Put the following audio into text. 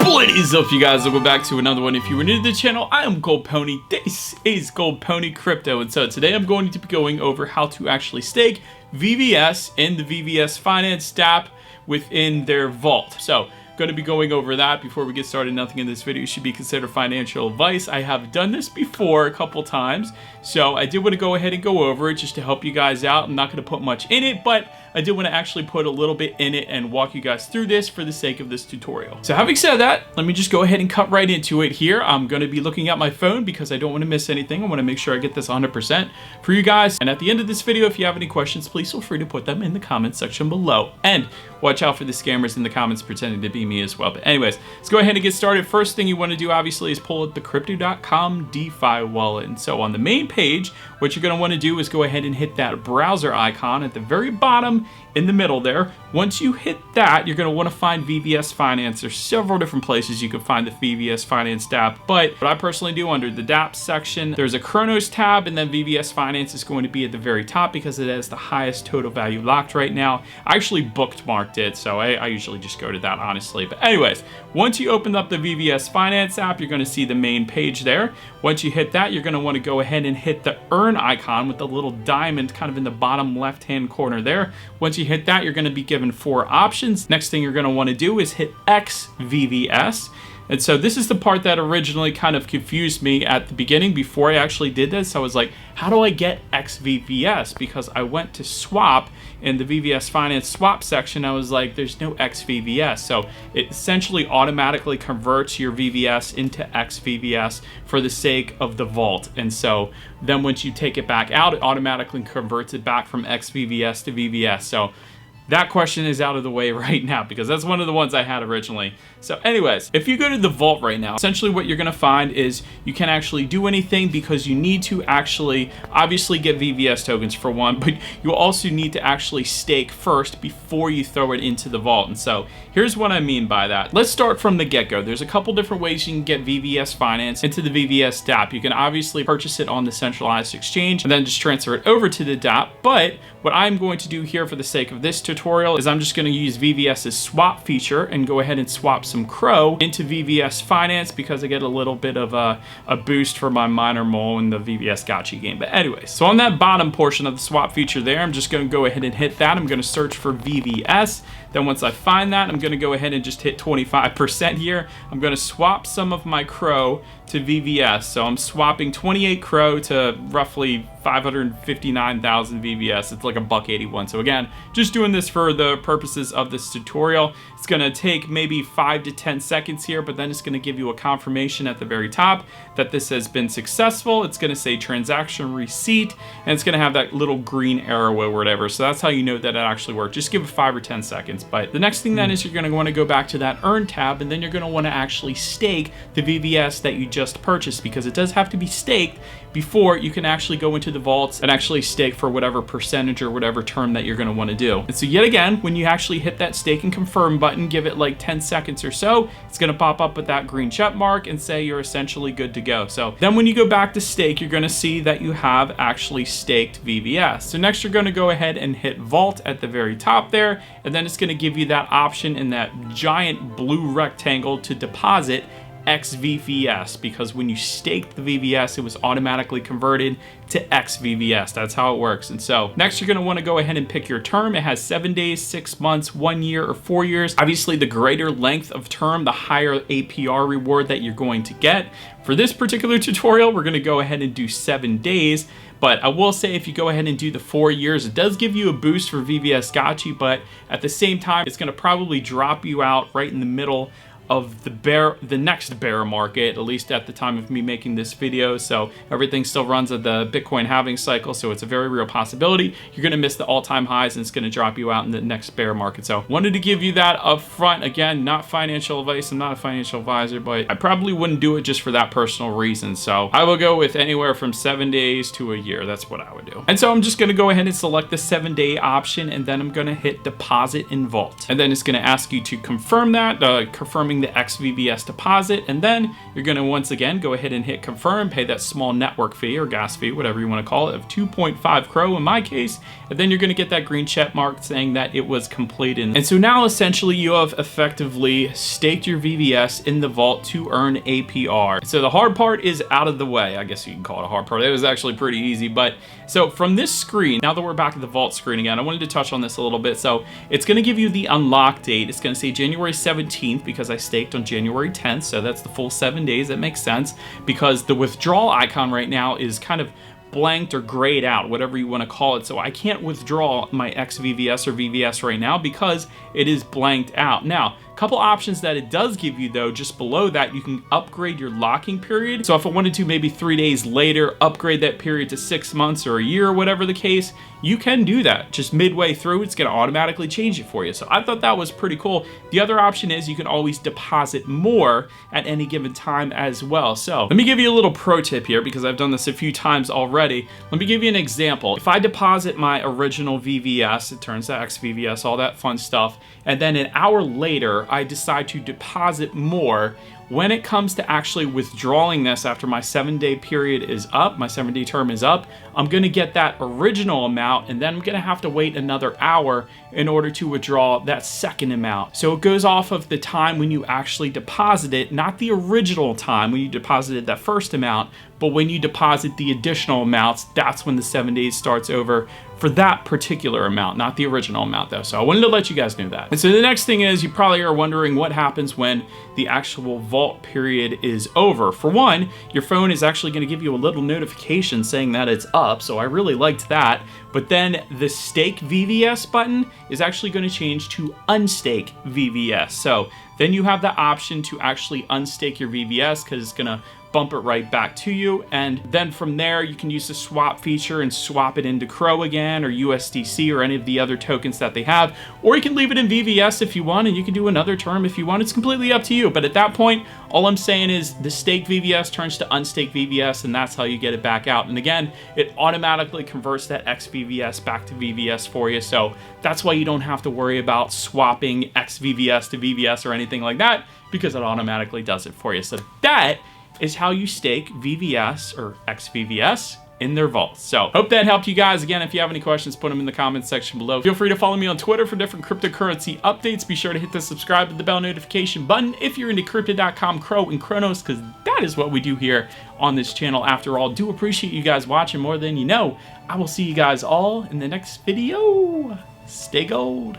What is up, you guys? Welcome back to another one. If you are new to the channel, I am Gold Pony. This is Gold Pony Crypto, and so today I'm going to be going over how to actually stake VVS in the VVS Finance app within their vault. So going to be going over that. Before we get started, nothing in this video should be considered financial advice. I have done this before a couple times, so I did want to go ahead and go over it just to help you guys out. I'm not going to put much in it, but I did want to actually put a little bit in it and walk you guys through this for the sake of this tutorial. So having said that, let me just go ahead and cut right into it here. I'm going to be looking at my phone because I don't want to miss anything. I want to make sure I get this 100% for you guys. And at the end of this video, if you have any questions, please feel free to put them in the comments section below. And watch out for the scammers in the comments pretending to be me as well. But anyways, let's go ahead and get started. First thing you want to do, obviously, is pull up the crypto.com DeFi wallet. And so on the main page, what you're going to want to do is go ahead and hit that browser icon at the very bottom in the middle there. Once you hit that, you're going to want to find VVS Finance. There's several different places you can find the VVS Finance app, but what I personally do under the dApps section, there's a Chronos tab, and then VVS Finance is going to be at the very top because it has the highest total value locked right now. I actually bookmarked it, so I usually just go to that, honestly. But anyways, once you open up the VVS Finance app, you're going to see the main page there. Once you hit that, you're going to want to go ahead and hit the earn icon with the little diamond kind of in the bottom left-hand corner there. Once you hit that, you're going to be given 4 options. Next thing you're going to want to do is hit xVVS. And so this is the part that originally kind of confused me at the beginning. Before I actually did this, I was like, how do I get xVVS? Because I went to swap in the VVS Finance swap section. I was like, there's no xVVS. So it essentially automatically converts your VVS into xVVS for the sake of the vault. And so then once you take it back out, it automatically converts it back from xVVS to VVS. So that question is out of the way right now because that's one of the ones I had originally. So anyways, if you go to the vault right now, essentially what you're going to find is you can't actually do anything because you need to actually obviously get VVS tokens for one, but you also need to actually stake first before you throw it into the vault. And so here's what I mean by that. Let's start from the get-go. There's a couple different ways you can get VVS Finance into the VVS dApp. You can obviously purchase it on the centralized exchange and then just transfer it over to the dApp. But what I'm going to do here for the sake of this tutorial is I'm just going to use VVS's swap feature and go ahead and swap some Crow into VVS Finance because I get a little bit of a boost for my minor mole in the VVS Gotcha game. But anyways, so on that bottom portion of the swap feature there, I'm just going to go ahead and hit that. I'm going to search for VVS. Then once I find that, I'm going to go ahead and just hit 25% here. I'm going to swap some of my Crow to VVS. So I'm swapping 28 Crow to roughly 559,000 VVS. It's like $1.81. So again, just doing this for the purposes of this tutorial. It's going to take maybe 5 to 10 seconds here, but then it's going to give you a confirmation at the very top that this has been successful. It's going to say transaction receipt, and it's going to have that little green arrow or whatever. So that's how you know that it actually worked. Just give it 5 or 10 seconds. But the next thing then is you're going to want to go back to that earn tab, and then you're going to want to actually stake the VVS that you just purchased, because it does have to be staked before you can actually go into the vaults and actually stake for whatever percentage or whatever term that you're going to want to do. And so yet again, when you actually hit that stake and confirm button, give it like 10 seconds or so, it's going to pop up with that green check mark and say you're essentially good to go. So then when you go back to stake, you're going to see that you have actually staked VVS. So next you're going to go ahead and hit vault at the very top there, and then it's going to give you that option in that giant blue rectangle to deposit xVVS, because when you staked the VVS, it was automatically converted to xVVS. That's how it works. And so next you're going to want to go ahead and pick your term. It has 7 days, 6 months, 1 year, or 4 years. Obviously, the greater length of term, the higher APR reward that you're going to get. For this particular tutorial, we're going to go ahead and do 7 days. But I will say if you go ahead and do the 4 years, it does give you a boost for VVS Gotcha, but at the same time, it's going to probably drop you out right in the middle of the next bear market, at least at the time of me making this video. So everything still runs at the Bitcoin halving cycle, so it's a very real possibility you're going to miss the all-time highs and it's going to drop you out in the next bear market. So wanted to give you that up front. Again, not financial advice, I'm not a financial advisor, but I probably wouldn't do it just for that personal reason. So I will go with anywhere from 7 days to a year. That's what I would do. And so I'm just going to go ahead and select the 7-day option, and then I'm going to hit deposit in vault, and then it's going to ask you to confirm that. Confirming confirming the xVVS deposit, and then you're going to once again go ahead and hit confirm, pay that small network fee or gas fee, whatever you want to call it, of 2.5 Crow in my case, and then you're going to get that green check mark saying that it was completed. And so now essentially you have effectively staked your VVS in the vault to earn APR. So the hard part is out of the way. I guess you can call it a hard part. It was actually pretty easy. But so from this screen, now that we're back at the vault screen again, I wanted to touch on this a little bit. So it's going to give you the unlock date. It's going to say January 17th because I staked on January 10th. So that's the full 7 days. That makes sense because the withdrawal icon right now is kind of blanked or grayed out, whatever you want to call it. So I can't withdraw my xVVS or VVS right now because it is blanked out. Now, a couple options that it does give you though, just below that, you can upgrade your locking period. So if I wanted to maybe 3 days later, upgrade that period to 6 months or a year or whatever the case, you can do that. Just midway through, it's going to automatically change it for you. So I thought that was pretty cool. The other option is you can always deposit more at any given time as well. So let me give you a little pro tip here because I've done this a few times already. Let me give you an example. If I deposit my original VVS, it turns to xVVS, all that fun stuff, and then an hour later, I decide to deposit more. When it comes to actually withdrawing this after my 7-day period is up, my 7-day term is up, I'm going to get that original amount and then I'm going to have to wait another hour in order to withdraw that second amount. So it goes off of the time when you actually deposit it, not the original time when you deposited that first amount, but when you deposit the additional amounts, that's when the 7 days starts over for that particular amount, not the original amount though. So I wanted to let you guys know that. And so the next thing is you probably are wondering what happens when the actual vault period is over. For one, your phone is actually going to give you a little notification saying that it's up. So I really liked that. But then the Stake VVS button is actually going to change to Unstake VVS. So then you have the option to actually unstake your VVS because it's going to bump it right back to you. And then from there, you can use the swap feature and swap it into Crow again or USDC or any of the other tokens that they have. Or you can leave it in VVS if you want, and you can do another term if you want. It's completely up to you. But at that point, all I'm saying is the Stake VVS turns to Unstake VVS, and that's how you get it back out. And again, it automatically converts that xVVS back to VVS for you. So that's why you don't have to worry about swapping xVVS to VVS or anything like that, because it automatically does it for you. So that is how you stake VVS or xVVS in their vaults. So hope that helped you guys. Again, if you have any questions, put them in the comments section below. Feel free to follow me on Twitter for different cryptocurrency updates. Be sure to hit the subscribe and the bell notification button if you're into crypto.com, Crow, and Chronos, because that is what we do here on this channel. After all, do appreciate you guys watching more than you know. I will see you guys all in the next video. Stay gold.